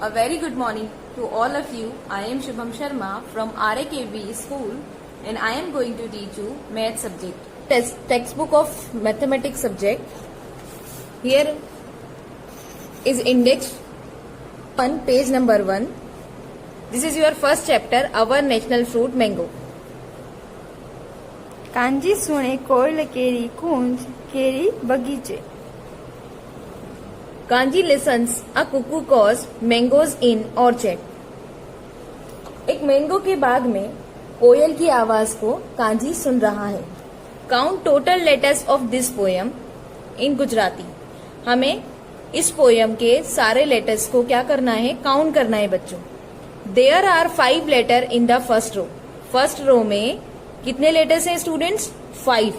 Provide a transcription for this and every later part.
A very good morning to all of you. I am Shubham Sharma from RAKV school and I am going to teach you math subject. Textbook of mathematics subject. Here is index 1, page number 1. This is your first chapter, our national fruit mango. Kanji સુણે કોયલ કેરી કુંજ કેરી બગીચે. Kanji listens a cuckoo calls mangoes in orchard. एक mango के बाग में कोयल की आवाज को कांजी सुन रहा है. Count total letters of this poem in Gujarati. हमें इस पोयम के सारे लेटर्स को क्या करना है, काउंट करना है बच्चों. There are 5 letter in the first row. First row में कितने लेटर्स हैं स्टूडेंट्स? 5.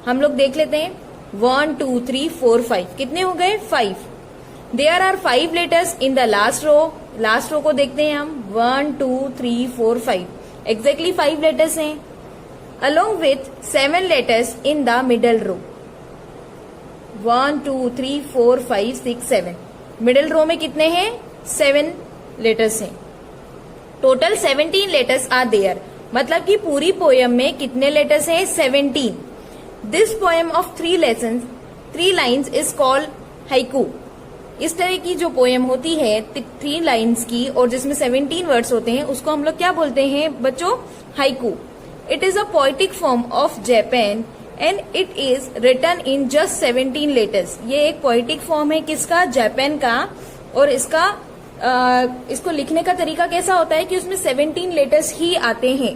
हम लोग देख लेते हैं. 1 2 3 4 5 कितने हो गए? 5. There are 5 letters in the last row. Last row को देखते हैं हम. 1 2 3 4 5 एग्जैक्टली 5 लेटर्स हैं. Along with 7 letters in the middle row. 1 2 3 4 5 6 7 middle row में कितने हैं? 7 लेटर्स हैं. Total 17 letters are there. मतलब कि पूरी पोयम में कितने लेटर्स हैं? 17. This poem of 3 lessons 3 lines is called haiku. इस तरह की जो पोयम होती है 3 लाइन्स की और जिसमें 17 वर्ड्स होते हैं उसको हम लोग क्या बोलते हैं बच्चों? Haiku. It is a poetic form of Japan and it is written in just 17 letters. ये एक पोएटिक फॉर्म है किसका? जापान का. और इसको लिखने का तरीका कैसा होता है कि उसमें 17 लेटर्स ही आते हैं.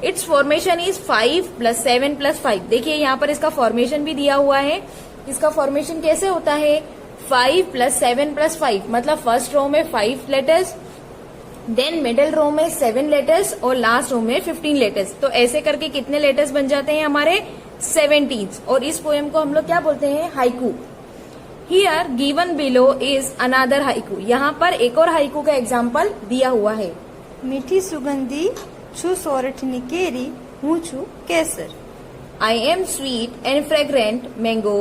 It's formation is 5 + 7 + 5. देखिए यहाँ पर इसका फॉर्मेशन भी दिया हुआ है. इसका फॉर्मेशन कैसे होता है? 5 + 7 + 5 मतलब फर्स्ट रो में 5 लेटर्स, देन मिडिल रो में 7 लेटर्स और लास्ट रो में 15 लेटर्स. तो ऐसे करके कितने लेटर्स बन जाते हैं हमारे? 17. और इस पोएम को हम लोग क्या बोलते हैं? Haiku. Here given below is another haiku. यहाँ पर एक और हाइकू का एग्जाम्पल दिया हुआ है. મીઠી સુગંધી છું સોરઠની કેરી હું છું કેસર. I am sweet and fragrant mango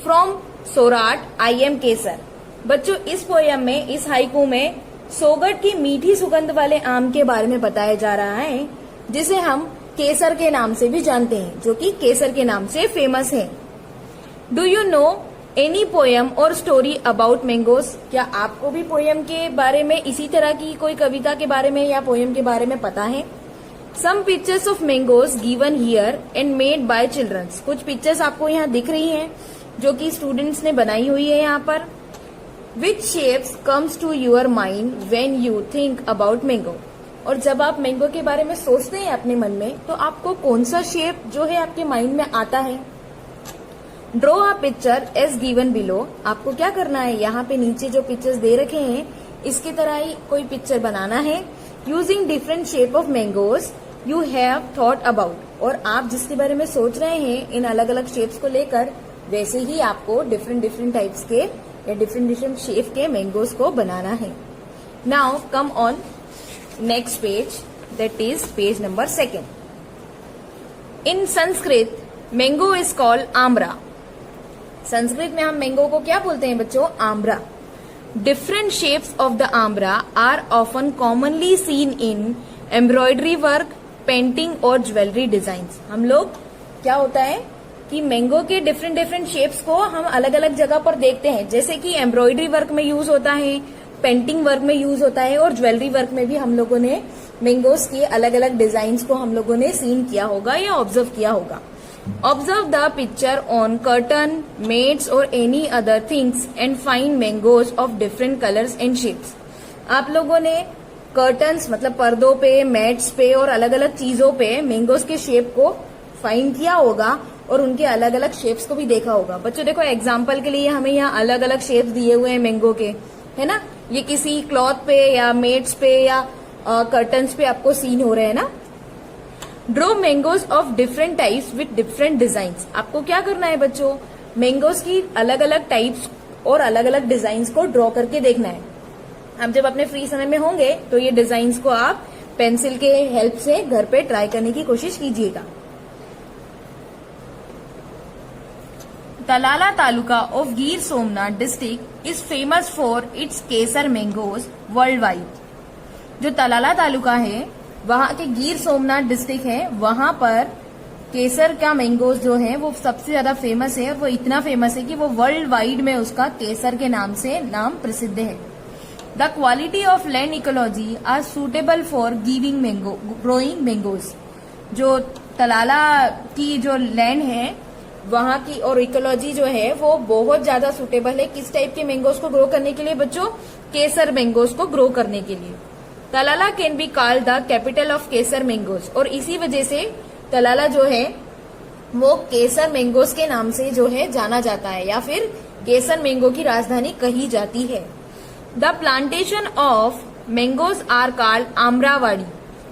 from Sorat. I am केसर. बच्चों इस पोयम में, इस हाइकू में सोगठ की मीठी सुगंध वाले आम के बारे में बताया जा रहा है जिसे हम केसर के नाम से भी जानते हैं, जो कि केसर के नाम से फेमस है. Do you know any poem और स्टोरी अबाउट मैंगोज? क्या आपको भी पोयम के बारे में, इसी तरह की कोई कविता के बारे में या पोयम के बारे में पता है? Some pictures of mangoes given here and made by childrens. कुछ पिक्चर्स आपको यहाँ दिख रही हैं जो कि स्टूडेंट्स ने बनाई हुई है यहाँ पर. Which shapes comes to your mind when you think about mango. और जब आप मैंगो के बारे में सोचते हैं अपने मन में तो आपको कौन सा शेप जो है आपके माइंड में आता है? Draw a picture as given below. आपको क्या करना है? यहाँ पे नीचे जो पिक्चर्स दे रखे हैं इसकी तरह ही कोई पिक्चर बनाना है using different shape of mangoes you have thought about. और आप जिसके बारे में सोच रहे हैं इन अलग अलग शेप्स को लेकर वैसे ही आपको डिफरेंट टाइप्स के या डिफरेंट शेप के मैंगोज को बनाना है. Now come on next page, that is page number 2. In Sanskrit mango is called amra. Sanskrit में हम मैंगो को क्या बोलते हैं बच्चों? Amra. Different shapes of the amra are often commonly seen in embroidery work, painting और ज्वेलरी डिजाइन्स. हम लोग क्या होता है कि मैंगो के डिफरेंट शेप्स को हम अलग अलग जगह पर देखते हैं, जैसे कि एम्ब्रॉयडरी वर्क में यूज होता है, पेंटिंग वर्क में यूज होता है और ज्वेलरी वर्क में भी हम लोगों ने मैंगोज के अलग अलग डिजाइन्स को हम लोगों ने सीन किया होगा या ऑब्जर्व किया होगा. Observe the picture on curtain, mats or any other things and find mangoes of different colors and shapes. आप लोगों ने कर्टन्स मतलब पर्दों पे, मैट्स पे और अलग अलग चीजों पे मैंगोज के शेप को फाइंड किया होगा और उनके अलग अलग शेप्स को भी देखा होगा. बच्चों देखो एग्जाम्पल के लिए हमें यहाँ अलग अलग शेप्स दिए हुए हैं मैंगो के, है ना. ये किसी क्लॉथ पे या मेट्स पे या कर्टन्स पे आपको सीन हो रहे हैं ना. Draw mangoes of different types with different designs. आपको क्या करना है बच्चों? मैंगोज की अलग अलग टाइप्स और अलग अलग डिजाइन्स को ड्रॉ करके देखना है. हम जब अपने फ्री समय में होंगे तो ये डिजाइन्स को आप पेंसिल के हेल्प से घर पे ट्राई करने की कोशिश कीजिएगा. Talala taluka of Gir Somnath district is famous for its Kesar mangoes world wide. जो तलाला तालुका है वहाँ के गिर सोमनाथ डिस्ट्रिक्ट है, वहाँ पर केसर का मैंगोज जो है वो सबसे ज्यादा फेमस है। वो इतना फेमस है कि वो वर्ल्ड वाइड में उसका केसर के नाम से नाम प्रसिद्ध है। The quality of land ecology are suitable for giving mango growing mangoes. जो तलाला की जो लैंड है वहाँ की और इकोलॉजी जो है वो बहुत ज्यादा सुटेबल है किस टाइप के मैंगोज को ग्रो करने के लिए बच्चों? केसर मैंगोज को ग्रो करने के लिए। Talala can be called the capital of Kesar mangoes, और इसी वजह से तलाला जो है वो केसर मैंगोज के नाम से जो है जाना जाता है, या फिर केसर मैंगो की राजधानी कही जाती है। The plantation of mangoes are called amravadi.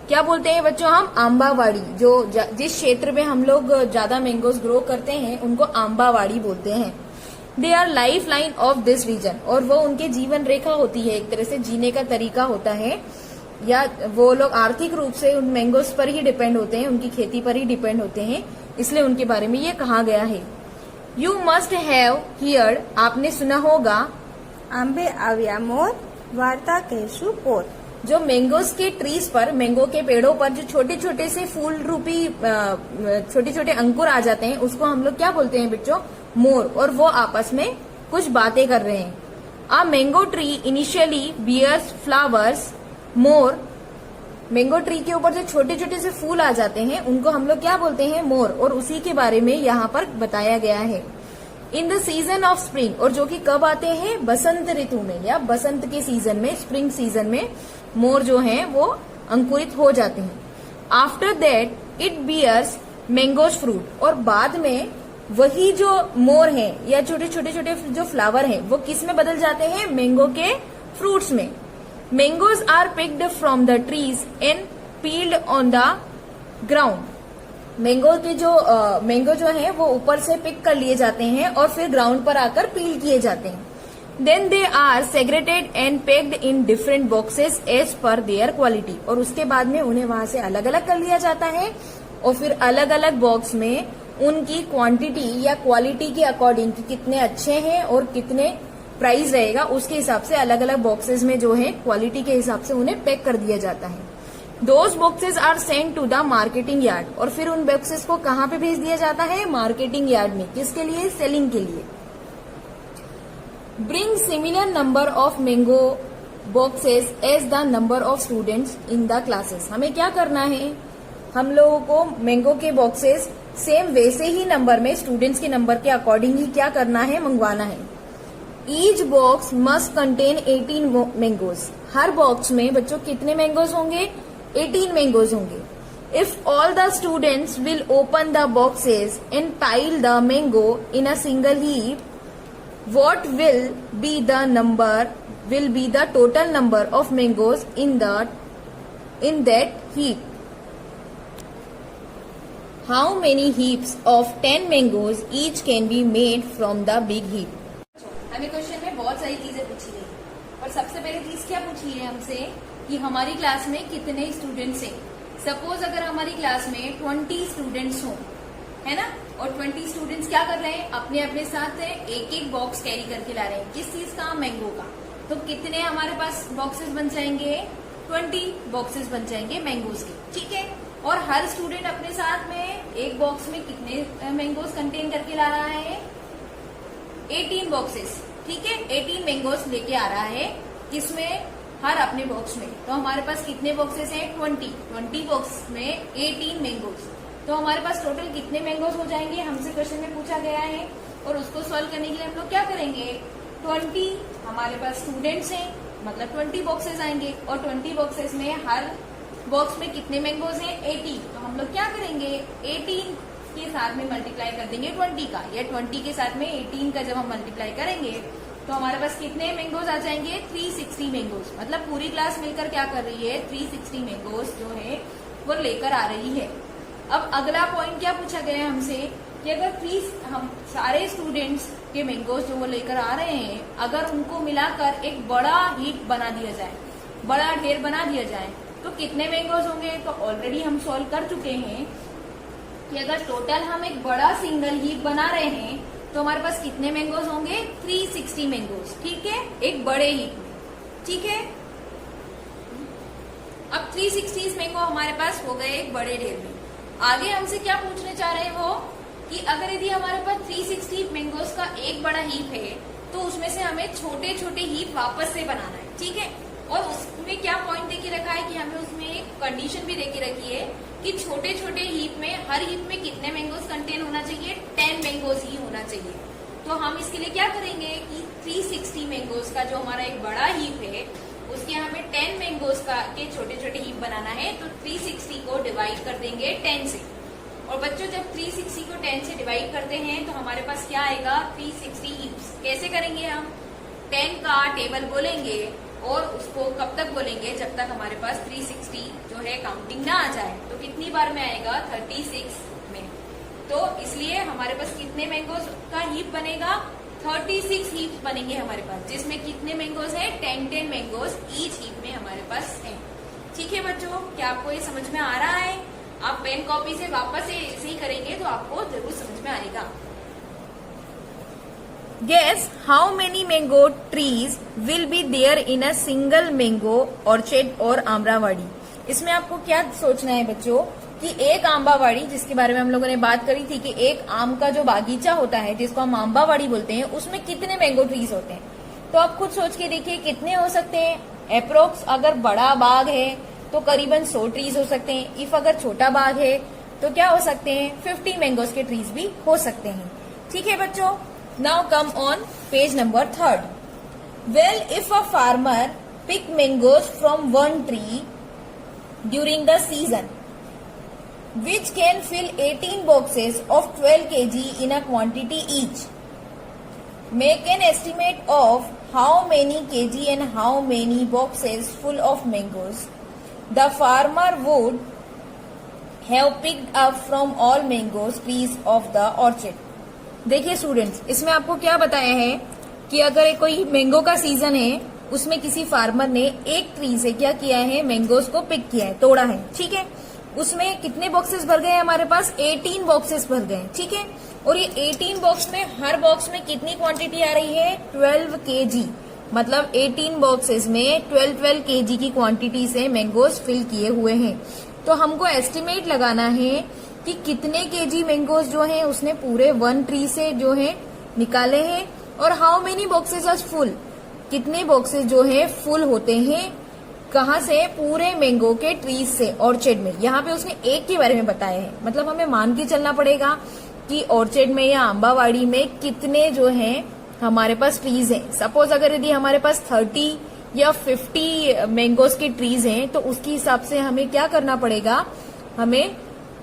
क्या बोलते हैं बच्चों हम? आम्बावाड़ी। जो जिस क्षेत्र में हम लोग ज्यादा मैंगोज ग्रो करते हैं उनको आम्बावाड़ी बोलते हैं। They are life line of this region, और वो उनके जीवन रेखा होती है, एक तरह से जीने का तरीका होता है, या वो लोग आर्थिक रूप से उन मैंगोज पर ही डिपेंड होते हैं, उनकी खेती पर ही डिपेंड होते हैं, इसलिए उनके बारे में ये कहा गया है। यू मस्ट हैव हियर्ड, आपने सुना होगा, आंबे आव्या मोर वार्ता कहशु पोर। जो मैंगोज के ट्रीज पर, मैंगो के पेड़ों पर जो छोटे छोटे से फूल रूपी छोटे छोटे अंकुर आ जाते हैं उसको हम लोग क्या बोलते हैं बच्चों? मोर। और वो आपस में कुछ बातें कर रहे हैं। A mango tree initially bears flowers more. Mango tree के ऊपर जो छोटे छोटे से फूल आ जाते हैं उनको हम लोग क्या बोलते हैं? मोर। और उसी के बारे में यहाँ पर बताया गया है। In the season of spring, और जो कि कब आते हैं? बसंत ऋतु में, या बसंत के सीजन में, स्प्रिंग सीजन में मोर जो हैं वो अंकुरित हो जाते हैं। After that it bears mangoes fruit, और बाद में वही जो मोर है या छोटे छोटे छोटे जो फ्लावर है वो किस में बदल जाते हैं? मैंगो के फ्रूट्स में। Mangoes are picked from the trees and peeled on the ground. Mango जो है वो ऊपर से पिक कर लिए जाते हैं और फिर ग्राउंड पर आकर पील किए जाते हैं। Then they are segregated and packed in different boxes as per their quality, और उसके बाद में उन्हें वहां से अलग अलग कर लिया जाता है और फिर अलग अलग बॉक्स में उनकी क्वांटिटी या क्वालिटी के अकॉर्डिंग कि कितने अच्छे हैं और कितने प्राइस रहेगा उसके हिसाब से अलग अलग बॉक्सेस में जो है क्वालिटी के हिसाब से उन्हें पैक कर दिया जाता है। Those boxes are send to the marketing yard, और फिर उन बॉक्सेस को कहाँ पे भेज दिया जाता है? मार्केटिंग यार्ड में। किसके लिए? सेलिंग के लिए। Bring similar number of mango boxes as the number of students in the classes. हमें क्या करना है? हम लोगों को मैंगो के बॉक्सेस सेम वैसे ही नंबर में, स्टूडेंट्स के नंबर के अकॉर्डिंग ही क्या करना है? मंगवाना है। Each box must contain 18 mangoes. हर बॉक्स में बच्चों कितने मैंगोज होंगे? 18 मैंगोज होंगे। If all the students will open the boxes and pile the mango in a single heap, what will be the total number of mangoes in that heap? How many heaps of 10 mangoes each can be made from the big heap? हमें question में बहुत सारी चीजें पूछी गई, और सबसे पहले चीज क्या पूछी है हमसे कि हमारी क्लास में कितने स्टूडेंट्स हैं। सपोज अगर हमारी क्लास में 20 स्टूडेंट्स हों, है ना, और 20 स्टूडेंट्स क्या कर रहे हैं? अपने अपने साथ एक एक बॉक्स कैरी करके ला रहे हैं। किस चीज का? मैंगो का। तो कितने हमारे पास बॉक्सेस बन जाएंगे? 20 बॉक्सेस बन जाएंगे मैंगोज के, ठीक है। और हर स्टूडेंट अपने साथ में एक बॉक्स में कितने मैंगोज कंटेन करके ला रहा है? 18 बॉक्सेस, ठीक है। 18 मैंगोज लेके आ रहा है, इसमें हर अपने बॉक्स में। तो हमारे पास कितने बॉक्सेस हैं? 20 बॉक्स में 18 मैंगोज। तो हमारे पास टोटल कितने मैंगोज हो जाएंगे? हमसे क्वेश्चन में पूछा गया है, और उसको सॉल्व करने के लिए हम लोग क्या करेंगे? 20 हमारे पास स्टूडेंट्स हैं, मतलब 20 बॉक्सेस आएंगे, और 20 बॉक्सेस में हर बॉक्स में कितने मैंगोज हैं? 80। तो हम लोग क्या करेंगे? 18 के साथ में मल्टीप्लाई कर देंगे 20 का, या 20 के साथ में 18 का जब हम मल्टीप्लाई करेंगे तो हमारे पास कितने मैंगोज आ जाएंगे? 360 मैंगोज। मतलब पूरी क्लास मिलकर क्या कर रही है? 360 मैंगोज जो है वो लेकर आ रही है। अब अगला पॉइंट क्या पूछा गया है हमसे कि अगर हम सारे स्टूडेंट्स के मैंगोज जो वो लेकर आ रहे हैं, अगर उनको मिलाकर एक बड़ा हीप बना दिया जाए, बड़ा ढेर बना दिया जाए, तो कितने मैंगोज होंगे? तो ऑलरेडी हम सॉल्व कर चुके हैं कि अगर टोटल हम एक बड़ा सिंगल हीप बना रहे हैं तो हमारे पास कितने मैंगोज होंगे? 360 मैंगोज, ठीक है, एक बड़े हीप में, ठीक है। अब 360 मैंगो हमारे पास हो गए एक बड़े ढेर में। आगे हमसे क्या पूछने चाह रहे हैं वो कि अगर यदि हमारे पास 360 मैंगोज का एक बड़ा हीप है तो उसमें से हमें छोटे छोटे हीप वापस से बनाना है, ठीक है। और उसमें क्या पॉइंट देके रखा है कि हमें उसमें एक कंडीशन भी देके रखी है कि छोटे छोटे हीप में, हर हीप में कितने मैंगोज कंटेन होना चाहिए? 10 मैंगोज ही होना चाहिए। तो हम इसके लिए क्या करेंगे कि 360 मैंगोज का जो हमारा एक बड़ा हीप है उसके हमें 10 मैंगोज का के छोटे छोटे हीप बनाना है, तो 360 को डिवाइड कर देंगे 10 से। और बच्चों जब 360 को 10 से डिवाइड करते हैं तो हमारे पास क्या आएगा? 360 हीप्स। कैसे करेंगे हम? 10 का टेबल बोलेंगे और उसको कब तक बोलेंगे? जब तक हमारे पास 360 जो है काउंटिंग ना आ जाए। तो कितनी बार में आएगा? 36 में। तो इसलिए हमारे पास कितने मैंगोज का हीप बनेगा? 36 हीप्स बनेंगे हमारे पास, जिसमें कितने मैंगोज है? 10 मैंगोज ईच हीप में हमारे पास है। ठीक है बच्चों, क्या आपको ये समझ में आ रहा है? आप पेन कॉपी से वापस से ऐसे ही करेंगे तो आपको जरूर समझ में आएगा। Guess how many mango trees will be there in a single mango orchard or आम्रावाड़ी। इसमें आपको क्या सोचना है बच्चों कि एक आम्बावाड़ी, जिसके बारे में हम लोगों ने बात करी थी कि एक आम का जो बागीचा होता है जिसको हम आम्बावाड़ी बोलते हैं, उसमें कितने मैंगो ट्रीज होते हैं। तो आप खुद सोच के देखिए कितने हो सकते हैं। अप्रोक्स अगर बड़ा बाग है तो करीबन 100 ट्रीज हो सकते हैं। इफ अगर छोटा बाग है तो क्या हो सकते हैं? 50 मैंगोज के ट्रीज भी हो सकते हैं। ठीक है बच्चों, now come on page number 3। Well, if a farmer pick mangoes from one tree during the season which can fill 18 boxes of 12 kg in a quantity each. Make an estimate of how many kg and how many boxes full of mangoes the farmer would have picked up from all mangoes trees of the orchard. देखिए students, इसमें आपको क्या बताया है कि अगर कोई mango का सीजन है, उसमें किसी फार्मर ने एक ट्री से क्या किया है? मैंगोज को पिक किया है, तोड़ा है, ठीक है। उसमें कितने बॉक्सेस भर गए? हमारे पास 18 बॉक्सेस भर गए, ठीक है। और ये 18 बॉक्स में हर बॉक्स में कितनी क्वांटिटी आ रही है? 12 केजी। मतलब 18 बॉक्सेस में 12 केजी की क्वांटिटी से मैंगोज फिल किए हुए हैं। तो हमको एस्टिमेट लगाना है कि कितने केजी मैंगोज जो हैं उसने पूरे वन ट्री से जो है निकाले हैं, और how many boxes are full, कितने बॉक्सेस जो है फुल होते हैं, कहाँ से? पूरे मैंगो के ट्रीज से, ऑर्चर्ड में। यहाँ पे उसने एक के बारे में बताया है, मतलब हमें मान के चलना पड़ेगा कि ऑर्चर्ड में या आंबावाड़ी में कितने जो हैं हमारे पास ट्रीज हैं। सपोज अगर यदि हमारे पास 30 या 50 मैंगोज के ट्रीज हैं तो उसके हिसाब से हमें क्या करना पड़ेगा? हमें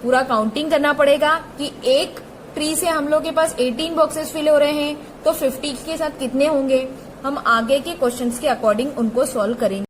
पूरा काउंटिंग करना पड़ेगा कि एक ट्री से हम लोग के पास 18 बॉक्सेस फिल हो रहे हैं तो 50 के साथ कितने होंगे। हम आगे के क्वेश्चंस के अकॉर्डिंग उनको सॉल्व करेंगे।